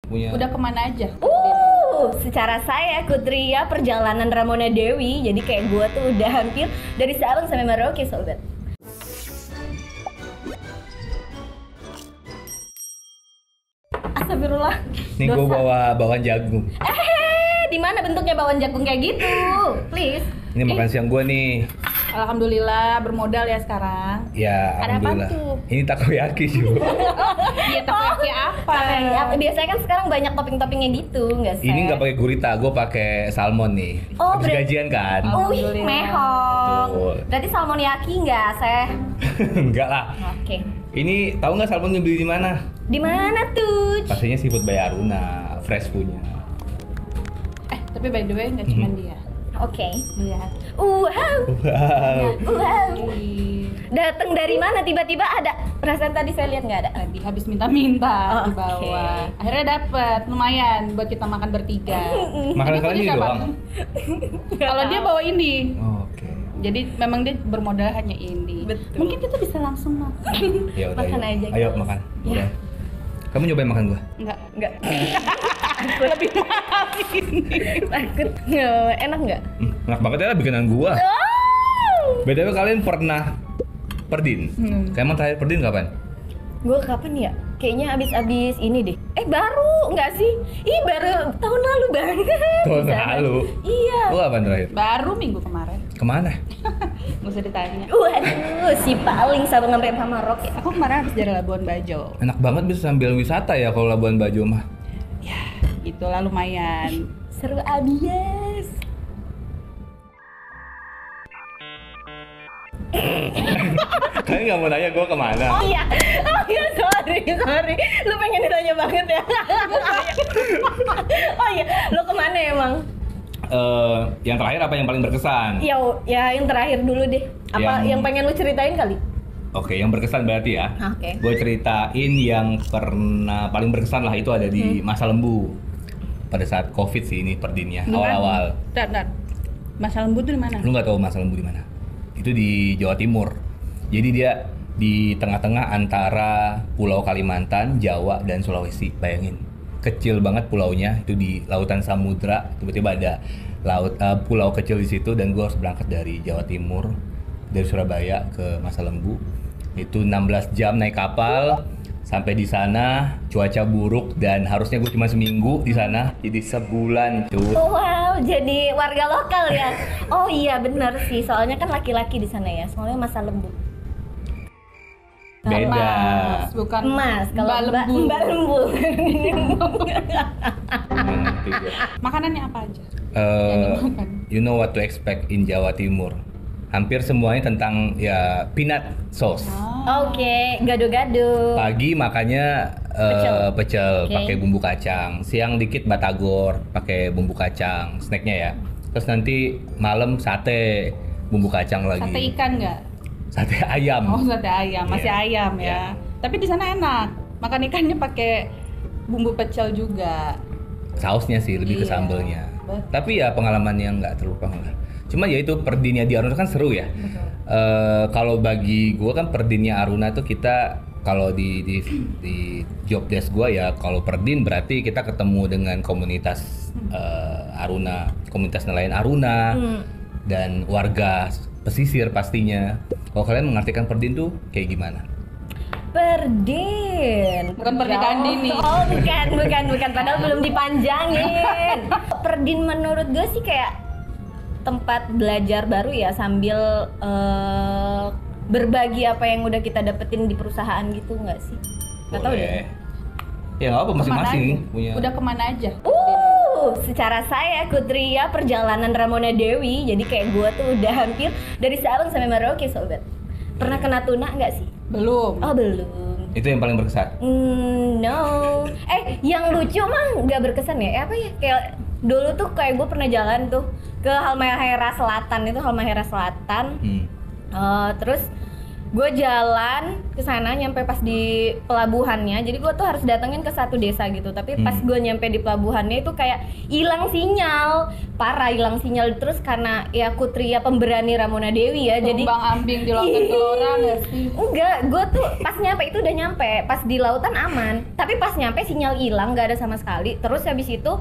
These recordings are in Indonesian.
punya. Udah kemana aja? Secara saya Kutria perjalanan Ramona Dewi. Jadi kayak gue tuh udah hampir dari Sabang sampai Merauke, sobat. Astagfirullah. Nih gue bawa bawang jagung. Di mana bentuknya bawang jagung kayak gitu? Please. Ini makan siang gue nih. Alhamdulillah bermodal ya sekarang. Ya, Ada alhamdulillah. apaan tuh? Ini takoyaki sih. Bu. Iya takoyaki apa? Biasanya kan sekarang banyak topping-toppingnya gitu, nggak sih? Ini nggak pakai gurita, gue pakai salmon nih. Oh, Habis berarti- gajian kan? Alhamdulillah. Mehong. Betul. Berarti salmoniaki nggak, Seh? Enggak lah. Oke. Ini tahu nggak salmon beli di mana? Di mana tuh? Pastinya Seafood by Aruna, fresh punya. Tapi by the way nggak cuma dia. Oke. Lihat. Wow. Wow. Wow. Ih, Datang dari mana tiba-tiba ada? Perasaan tadi saya lihat nggak ada. Tadi habis minta-minta Oh, di bawah. oke. Akhirnya dapet lumayan buat kita makan bertiga. Makanan Tapi kalian ini siapa? doang. Kalau dia bawa ini. Oke. Jadi memang dia bermodal hanya ini. Betul. Mungkin kita bisa langsung makan. Ya udah. Makan ayo. aja, Ayo guys. makan. Ya. Udah. Kamu nyobain makan gua? Enggak. Lebih mahal ini. Takut. Enak nggak? Enak banget ya bikinan gua. Oh. BTW kalian pernah perdin? Kayak emang terakhir perdin kapan? Gue kapan ya? Kayaknya abis ini deh. Baru nggak sih? Ih, baru tahun lalu banget. Tahun Bisa. lalu? Iya. Lu kapan terakhir? Baru minggu kemarin. Kemana? Nggak usah ditanya. Waduh, si paling Sabang sampai Merauke. Aku kemarin habis dari Labuan Bajo. Enak banget bisa sambil wisata ya kalau Labuan Bajo mah. Ya, itulah lumayan. Seru abis. Kalian nggak mau nanya gua kemana? Oh iya, sorry. Lu pengen ditanya banget ya? Oh iya, lu kemana emang? Yang terakhir apa yang paling berkesan? Ya yang terakhir dulu deh. Apa Yang- yang pengen lu ceritain kali? Oke, yang berkesan berarti ya. Oke. Gue ceritain yang pernah paling berkesan lah itu ada di Masa Lembu. Pada saat Covid sih ini perdinnya, awal-awal. Dan. Masa lembu tuh di mana? Lu nggak tahu Masa Lembu di mana? Itu di Jawa Timur. Jadi dia di tengah-tengah antara Pulau Kalimantan, Jawa dan Sulawesi. Bayangin, kecil banget pulaunya itu di lautan samudra. Tiba-tiba ada pulau kecil di situ dan gue harus berangkat dari Jawa Timur, dari Surabaya ke Masa Lembu. Itu 16 jam naik kapal. Sampai di sana cuaca buruk dan harusnya gue cuma seminggu di sana. Jadi sebulan cuy. Wow, jadi warga lokal ya? Oh iya benar sih, soalnya kan laki-laki di sana ya. Soalnya Masa Lembu. Beda. Mas, bukan Emas, kalau Mbak Lembu. Mbak Lembu. Ngerti gue. Makanannya apa aja? dimakan. You know what to expect in Jawa Timur. Hampir semuanya tentang ya peanut sauce. Oke, gado-gado. Pagi makannya pecel Oke. pakai bumbu kacang. Siang dikit batagor pakai bumbu kacang. Snacknya ya. Terus nanti malam sate bumbu kacang lagi. Sate ikan nggak? Sate ayam. Oh, sate ayam, masih Iya. ayam ya. Iya. Tapi di sana enak. Makan ikannya pakai bumbu pecel juga. Sausnya sih lebih ke Iya, sambelnya. betul. Tapi ya pengalaman yang nggak terlupakan lah. Cuma ya itu perdinnya di Aruna kan seru ya. Kalau bagi gue kan perdinnya Aruna tuh kita kalau di job desk gue ya kalau perdin berarti kita ketemu dengan komunitas Aruna, komunitas nelayan Aruna dan warga pesisir pastinya. Kalau kalian mengartikan perdin tuh kayak gimana? Perdin. Bukan pernikahan dini. Oh, bukan. Padahal belum dipanjangin. Perdin menurut gue sih kayak tempat belajar baru ya sambil berbagi apa yang udah kita dapetin di perusahaan gitu nggak sih? Nggak tahu deh. Ya nggak apa Kemana masing-masing aja? punya. Udah kemana aja? Secara saya Kutria perjalanan Ramona Dewi. Jadi kayak gue tuh udah hampir dari Sabang sampai Merauke, sobat. Pernah kena tuna nggak sih? Belum. Oh belum. Itu yang paling berkesan. No. Yang lucu mah nggak berkesan ya? Apa ya? Kayak dulu tuh kayak gue pernah jalan tuh ke Halmahera Selatan itu Halmahera Selatan. Terus gue jalan ke sana nyampe pas di pelabuhannya. Jadi gue tuh harus datengin ke satu desa gitu. Tapi pas gue nyampe di pelabuhannya itu kayak hilang sinyal, parah hilang sinyal. Terus karena ya Kutria pemberani Ramona Dewi ya, jadi Bang ambing di lautan gelora nggak sih? enggak, gue tuh pas nyampe itu udah nyampe, pas di lautan aman. Tapi pas nyampe sinyal hilang, nggak ada sama sekali. Terus habis itu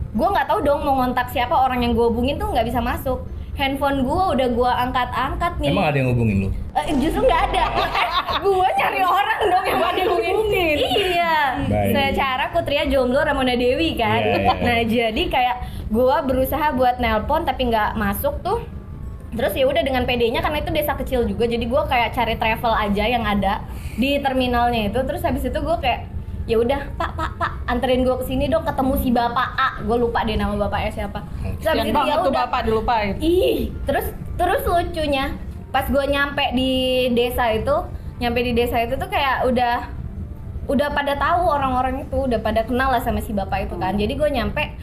gue nggak tahu dong mau ngontak siapa, orang yang gue hubungin tuh nggak bisa masuk. Handphone gue udah gue angkat-angkat nih. Emang ada yang ngubungin lu? Justru nggak ada. Gue nyari orang dong yang mau dihubungin. Iya. Baik. Secara Kutria jomblo Ramona Dewi kan. Iya, iya. Nah jadi kayak gue berusaha buat nelpon tapi nggak masuk tuh. Terus ya udah dengan PD-nya karena itu desa kecil juga. Jadi gue kayak cari travel aja yang ada di terminalnya itu. Terus habis itu gue kayak ya udah pak anterin gue kesini dong, ketemu si bapak A. Gue lupa deh nama bapaknya siapa. Terus habis Yang itu banget ya tuh udah. bapak dilupain. Ih, terus lucunya pas gue nyampe di desa itu tuh kayak udah pada tahu orang-orang itu, udah pada kenal lah sama si bapak itu kan. Jadi gue nyampe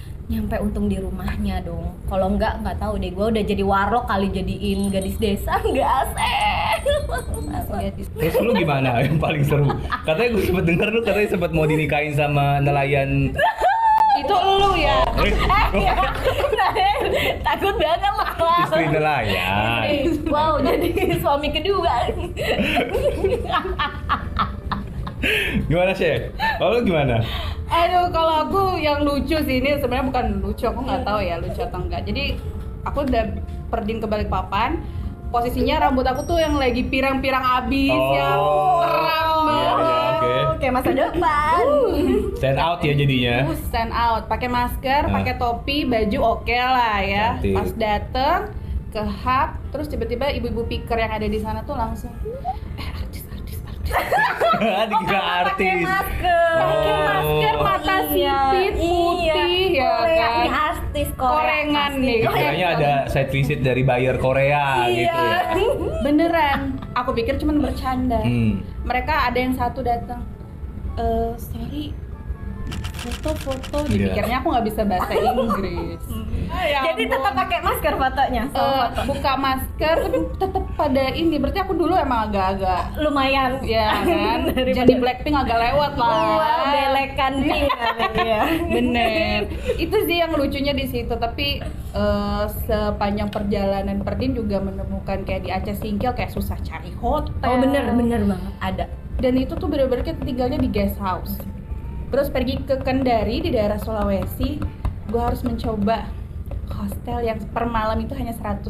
untung di rumahnya dong. Kalau nggak tahu deh, gue udah jadi warlock kali jadiin gadis desa, nggak asik. Terus lu gimana yang paling seru? Katanya gue sempet denger lu katanya sempet mau dinikahin sama nelayan. Itu elu ya. Takut banget malah. Istri nelayan. Wow, jadi suami kedua. Gimana sih? Kalau lu gimana? Aduh, kalau aku yang lucu sih, ini sebenarnya bukan lucu, aku nggak tahu ya lucu atau enggak. Jadi aku udah perdin ke Balikpapan, posisinya rambut aku tuh yang lagi pirang-pirang abis, yang terang Iya, banget. oke. Kayak masa depan. Stand out ya jadinya. Stand out, pakai masker, pakai topi, baju oke lah ya. Cantik. Pas dateng ke hub, terus tiba-tiba ibu-ibu picker yang ada di sana tuh langsung artis. Dikira artis. Pakai masker, mata sipit, putih, ya Korea, kan? ini artis Korea. Korengan pasti. nih. Kayaknya ada side visit dari buyer Korea Iya. gitu ya. Beneran, aku pikir cuma bercanda. Hmm. Mereka ada yang satu datang, sorry, foto-foto. Iya. Dipikirnya aku nggak bisa bahasa Inggris. Ya Jadi ampun. tetap pakai masker fotonya. Buka masker, tapi tetap pada ini. Berarti aku dulu emang agak-agak, Lumayan. ya kan. Jadi Blackpink agak lewat lah. Wow, belekan pink ya. Bener. Itu sih yang lucunya di situ. Tapi sepanjang perjalanan Perdin juga menemukan kayak di Aceh Singkil kayak susah cari hotel. Oh bener banget ada. Dan itu tuh bener-bener kita tinggalnya di guest house. Terus pergi ke Kendari di daerah Sulawesi, gue harus mencoba hostel yang per malam itu hanya 100.000,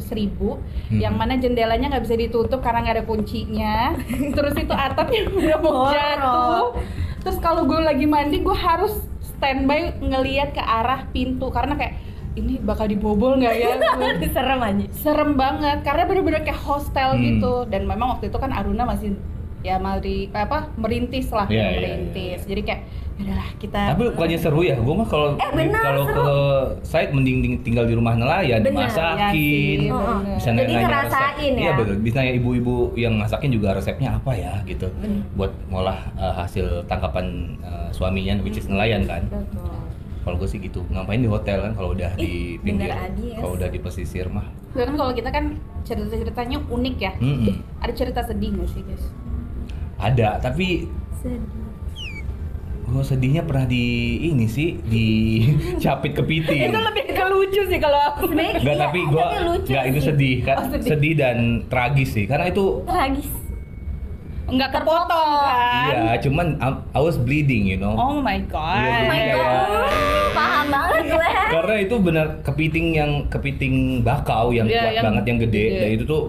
yang mana jendelanya nggak bisa ditutup karena nggak ada kuncinya. Terus itu atapnya udah mau jatuh. Terus kalau gue lagi mandi, gue harus standby ngelihat ke arah pintu karena kayak ini bakal dibobol nggak ya? Serem aja. Serem banget karena bener-bener kayak hostel gitu. Dan memang waktu itu kan Aruna masih ya merintis lah, Iya, merintis. Jadi kayak udahlah kita. Tapi bukannya seru ya? Gue mah kalau benar, kalau seru. ke site mending tinggal di rumah nelayan, Benar, dimasakin, ya sih, benar. bisa Jadi nanya ngerasain resep. ya? Iya betul, bisa nanya ibu-ibu yang masakin juga resepnya apa ya gitu, buat ngolah hasil tangkapan suaminya, which is nelayan kan. Betul. Kalau gue sih gitu, ngapain di hotel kan kalau udah di pinggir, bener Adi, yes. kalau udah di pesisir mah. Kan kalau kita kan cerita-ceritanya unik ya. Mm-mm. Ada cerita sedih nggak sih guys? Ada, tapi gue sedihnya pernah di ini sih di capit kepiting. Itu lebih ke lucu sih kalau aku. Sebenarnya Enggak, iya, tapi gue lucu nggak itu sih. sedih kan, Oh, sedih. sedih dan tragis sih, karena itu Tragis. Nggak kepotong kan? iya, cuman I was bleeding, you know. Oh my god. Iya, Oh my Iya. god. Paham banget gue. Karena itu benar kepiting bakau yang Iya, kuat yang banget, yang gede, gede. dan itu tuh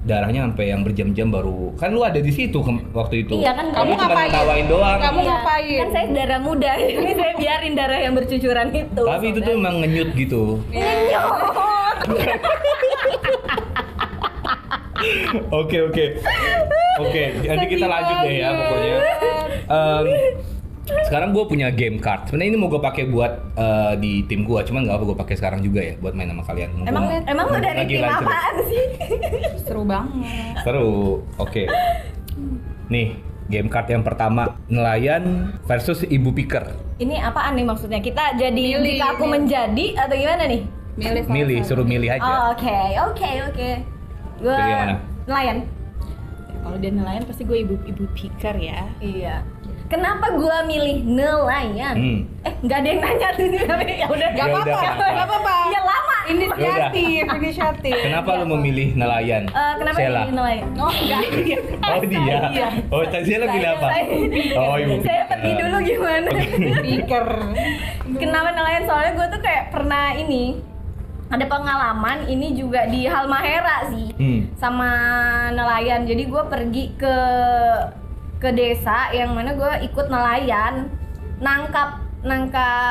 darahnya sampai yang berjam-jam baru. Kan lu ada di situ waktu itu. Iya kan, Kamu kamu cuma ngapain? ngetawain doang. Kamu Iya. ngapain? Kan saya darah muda, jadi saya biarin darah yang bercucuran itu. Tapi itu tuh emang ngenyut gitu. Oke, nanti kita lanjut deh ya pokoknya. Sekarang gue punya game card. Sebenarnya ini mau gue pakai buat di tim gue, cuman nggak apa gue pakai sekarang juga ya buat main sama kalian. Emang lu dari lagi tim lanjut. apaan sih? Seru banget. Seru. Oke. Nih, game card yang pertama, nelayan versus ibu picker. Ini apaan nih maksudnya? Kita jadi Milih, aku milih. menjadi atau gimana nih? Milih salah Milih, satu. suruh milih Oh, aja. Oke. Gua Pilih yang mana? nelayan. Kalau dia nelayan pasti gue ibu piker ya. Iya. Kenapa gua milih nelayan? Nggak ada yang nanya tuh tapi ya udah Ya udah, Gak apa-apa. Ya lama. Inisiatif. Kenapa lu memilih nelayan? Kenapa Sheila? milih nelayan? Oh enggak. Oh dia. Iya. Oh tadi Sheila pilih apa? Oh ibu. Saya pergi dulu gimana? Piker. Kenapa nelayan? Soalnya gue tuh kayak pernah ini ada pengalaman ini juga di Halmahera sih sama nelayan. Jadi gue pergi ke desa yang mana gue ikut nelayan nangkap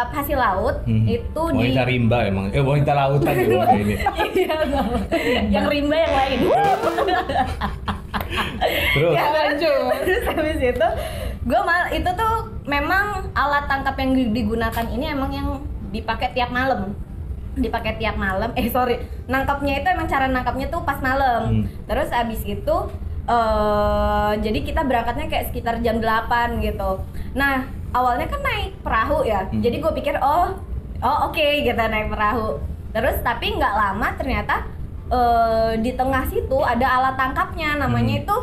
hasil laut itu di Wanita rimba emang. Wanita lautan gitu ini. Iya, yang rimba yang lain. Terus Ya, lanjut. Terus habis itu gue itu tuh memang alat tangkap yang digunakan ini emang yang dipakai tiap malam. Nangkapnya itu emang cara nangkapnya tuh pas malam. Terus abis itu jadi kita berangkatnya kayak sekitar jam 8 gitu. Nah awalnya kan naik perahu ya, jadi gue pikir oke, gitu naik perahu. Terus tapi nggak lama ternyata di tengah situ ada alat tangkapnya, namanya itu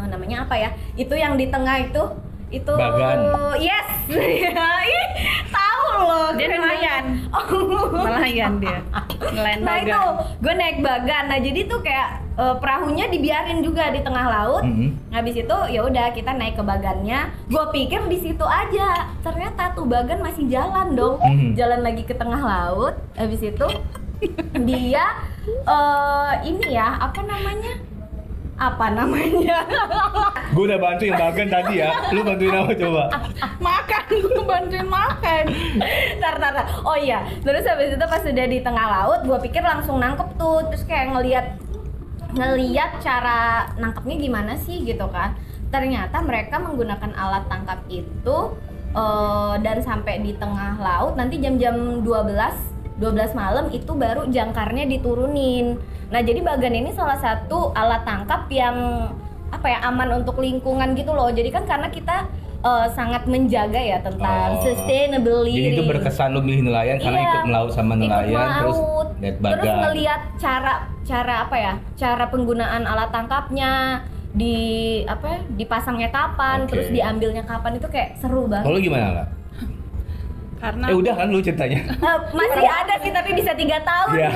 namanya apa ya? Itu yang di tengah itu bagan. Yes. Ih, tahu loh. Dia nelayan. Nelayan dia. Nelayan Nah bagan. itu gue naik bagan. Nah jadi tuh kayak perahunya dibiarin juga di tengah laut. Habis itu ya udah kita naik ke bagannya. Gue pikir di situ aja. Ternyata tuh bagan masih jalan dong. Jalan lagi ke tengah laut. Habis itu dia ini ya apa namanya? Gue udah bantu yang bagan tadi ya. Lu bantuin apa coba? Makan, gue bantuin makan. Tar. Oh iya, terus habis itu pas udah di tengah laut, gue pikir langsung nangkep tuh. Terus kayak ngeliat cara nangkepnya gimana sih gitu kan. Ternyata mereka menggunakan alat tangkap itu dan sampai di tengah laut nanti jam-jam 12 malam itu baru jangkarnya diturunin. Nah jadi bagan ini salah satu alat tangkap yang aman untuk lingkungan gitu loh. Jadi kan karena kita sangat menjaga ya tentang sustainability. Jadi itu berkesan lu milih nelayan karena ikut melaut sama nelayan, terus lihat bagan. Terus ngelihat cara penggunaan alat tangkapnya, dipasangnya kapan, terus diambilnya kapan, itu kayak seru banget. Kalau gimana nggak? Karena Udah kan lu ceritanya. Masih ada sih tapi bisa 3 tahun. Iya.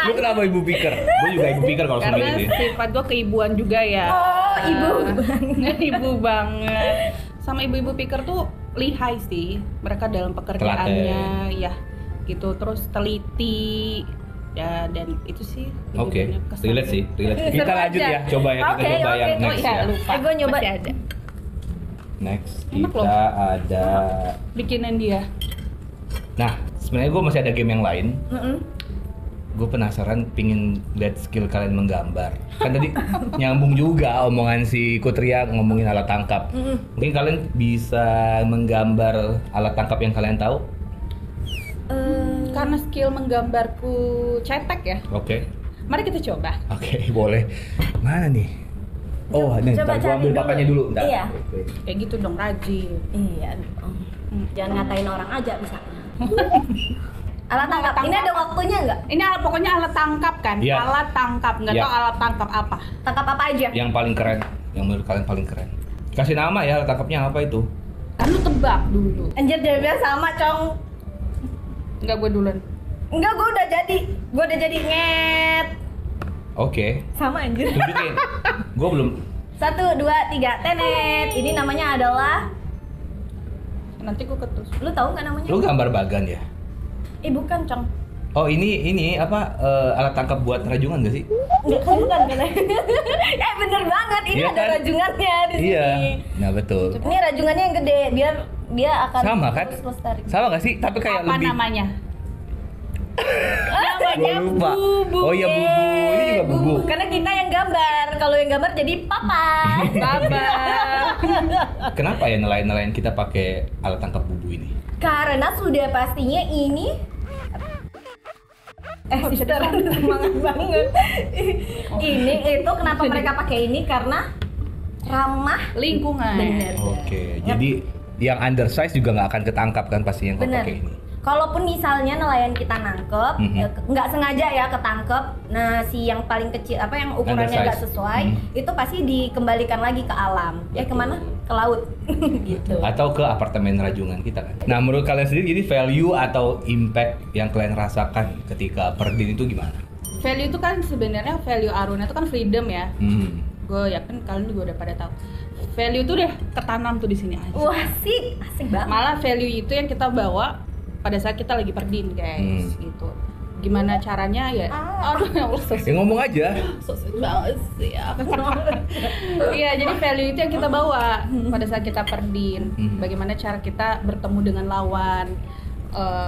Lu kenapa ibu pikir? Gue juga ibu pikir kalau sama karena ini. sifat gue keibuan juga ya. Oh, ibu Ibu banget. Sama ibu-ibu piker tuh lihai sih. Mereka dalam pekerjaannya ya gitu, terus teliti. Ya dan itu sih. Oke, relate sih. Kita Seru lanjut aja. ya, coba ya kita coba yang Oh next iya, ya. lupa. Gue nyoba. Masih ada. Next Enak kita ada. Bikinan dia. Nah, sebenarnya gue masih ada game yang lain. Gue penasaran, pingin lihat skill kalian menggambar. Kan tadi nyambung juga omongan si Kutria ngomongin alat tangkap. Mungkin kalian bisa menggambar alat tangkap yang kalian tahu? Karena skill menggambarku cetek ya. Oke. Mari kita coba. Oke, boleh. Mana nih? Oh, nih, Coba ntar gua ambil cari papanya dulu. Ntar. Iya. Oke. Kayak gitu dong, rajin. Iya. Jangan ngatain orang aja bisa. Alat tangkap. Ini ada waktunya nggak? Ini pokoknya alat tangkap kan? Iya. Alat tangkap, nggak Iya. tahu alat tangkap apa. Tangkap apa aja? Yang paling keren, yang menurut kalian paling keren. Kasih nama ya, alat tangkapnya apa itu? Kan lu tebak dulu. Anjir dia sama cong. Enggak, gue duluan. Enggak, gue udah jadi nget. Oke. Sama anjir. Tunjukin. Gue belum. 1, 2, 3, tenet. Ini namanya adalah, Nanti gue ketus. lu tahu nggak namanya? Lu gambar bagan ya? Bukan cong. Oh ini apa alat tangkap buat rajungan gak sih? Enggak, bukan kan? Bener banget. Ini Iya ada kan? rajungannya di sini. Iya. Nah betul. Ini rajungannya yang gede biar dia akan Sama kan? terus lestari. Sama gak sih? Tapi kayak Apa lebih. namanya? Gua lupa. Bubu. Oh iya bubu. Ini juga bubu. Karena kita yang gambar. Kalau yang gambar jadi papa. Baba. Kenapa ya nelayan-nelayan kita pakai alat tangkap bubu ini? Karena sudah pastinya ini sister semangat banget. Ini itu kenapa mereka pakai ini karena ramah Lingkungan. bener. Oke. Jadi yang undersize juga nggak akan ketangkap kan pasti yang Bener. pakai ini. kalaupun misalnya nelayan kita nangkep, nggak sengaja ya ketangkep, nah si yang paling kecil apa yang ukurannya nggak sesuai, itu pasti dikembalikan lagi ke alam. Kemana? Ke laut. Gitu. Atau ke apartemen rajungan kita kan. Nah, menurut kalian sendiri jadi value atau impact yang kalian rasakan ketika perdin itu gimana? Value itu kan sebenarnya value Aruna itu kan freedom ya. Gue yakin kalian juga udah pada tahu. Value itu udah ketanam tuh di sini aja. Wah, asik banget. Malah value itu yang kita bawa pada saat kita lagi perdin, guys, gitu. Gimana caranya ya? Aduh, ya Allah, Ya ngomong aja. sweet banget sih ya. Iya, jadi value itu yang kita bawa pada saat kita perdin. Bagaimana cara kita bertemu dengan lawan,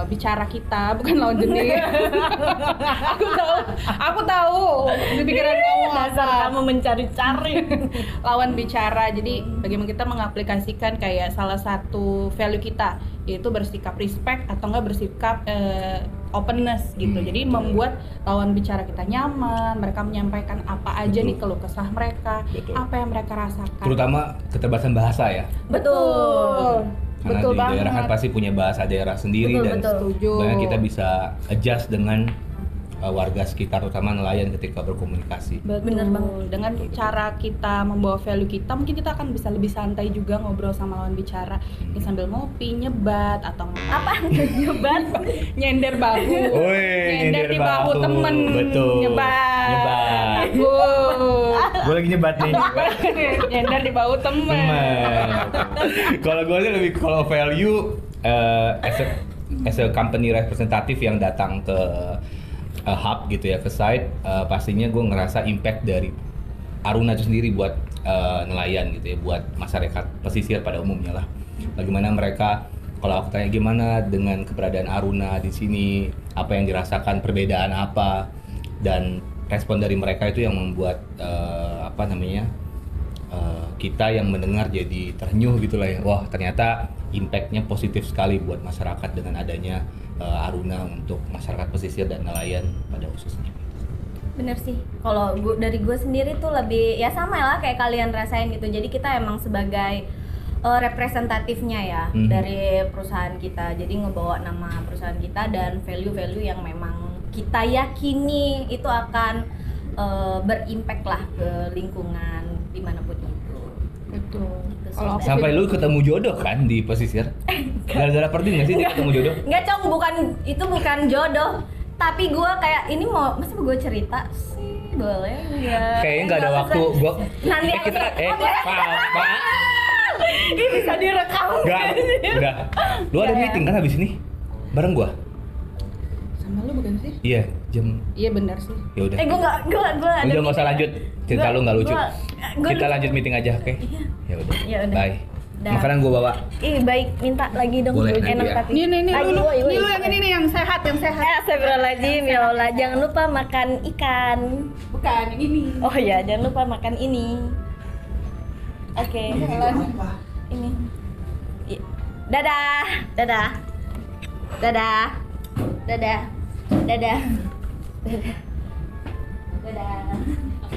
bicara kita, bukan lawan jenis. aku tahu di pikiran kamu Dasar kamu mencari-cari. lawan bicara. Jadi bagaimana kita mengaplikasikan kayak salah satu value kita, yaitu bersikap respect atau enggak bersikap openness gitu. Jadi membuat lawan bicara kita nyaman, mereka menyampaikan apa aja nih keluh kesah mereka, apa yang mereka rasakan. Terutama keterbatasan bahasa ya. Betul. Karena Betul di daerah kan banget. pasti punya bahasa daerah sendiri dan Setuju. banyak kita bisa adjust dengan warga sekitar, terutama nelayan ketika berkomunikasi. Bener banget. Dengan cara kita membawa value kita, mungkin kita akan bisa lebih santai juga ngobrol sama lawan bicara, mungkin sambil ngopi, nyebat atau Apa? Nyebat? nyender bahu. Woi, nyender di bahu temen. Betul. Nyebat. Gue lagi nyebat nih. Nyender di bahu temen. Kalau gue sih lebih kalau value as a company representative yang datang ke hub gitu ya, ke site, pastinya gue ngerasa impact dari Aruna itu sendiri buat nelayan gitu ya, buat masyarakat pesisir pada umumnya lah. Bagaimana mereka, kalau aku tanya gimana dengan keberadaan Aruna di sini, apa yang dirasakan, perbedaan apa, dan respon dari mereka itu yang membuat kita yang mendengar jadi ternyuh gitu lah ya. Wah, ternyata impactnya positif sekali buat masyarakat dengan adanya Aruna untuk masyarakat pesisir dan nelayan pada khususnya. Bener sih, kalau dari gue sendiri tuh lebih ya sama lah kayak kalian rasain gitu. Jadi kita emang sebagai representatifnya ya dari perusahaan kita. Jadi ngebawa nama perusahaan kita dan value-value yang memang kita yakini itu akan berimpact lah ke lingkungan dimanapun itu. Betul. Gitu, Kalau aku Sampai lu ketemu jodoh kan di pesisir? Gara-gara perdin nggak sih dia ketemu jodoh? Nggak, Cong, itu bukan jodoh. Tapi gue kayak ini masa gue cerita sih, boleh nggak? Kayaknya nggak ada waktu. Gua Nanti kita Pak. Ini bisa direkam. Enggak, udah. Lu ada Ya. meeting kan habis ini? Bareng gua? sama lu bukan sih? Iya, jam. Iya benar sih. Ya udah. Gue ada. Udah nggak usah lanjut. Cerita lu nggak lucu. gua- Kita lanjut meeting aja, oke? Ya udah. Ya udah. Bye. Dah. Makanan gua bawa. Ih, baik, minta lagi dong. Boleh, nanti Enak ya. tapi. Ini Ayo, lu, woi, woi. ini lu yang ini nih yang sehat, yang sehat. Astagfirullahaladzim, ya Allah, jangan lupa makan ikan. Bukan, yang ini. Oh ya, jangan lupa makan ini. Oke. Ini. Dadah. Dadah. Dadah. Dadah. Dadah. Dadah. Dadah.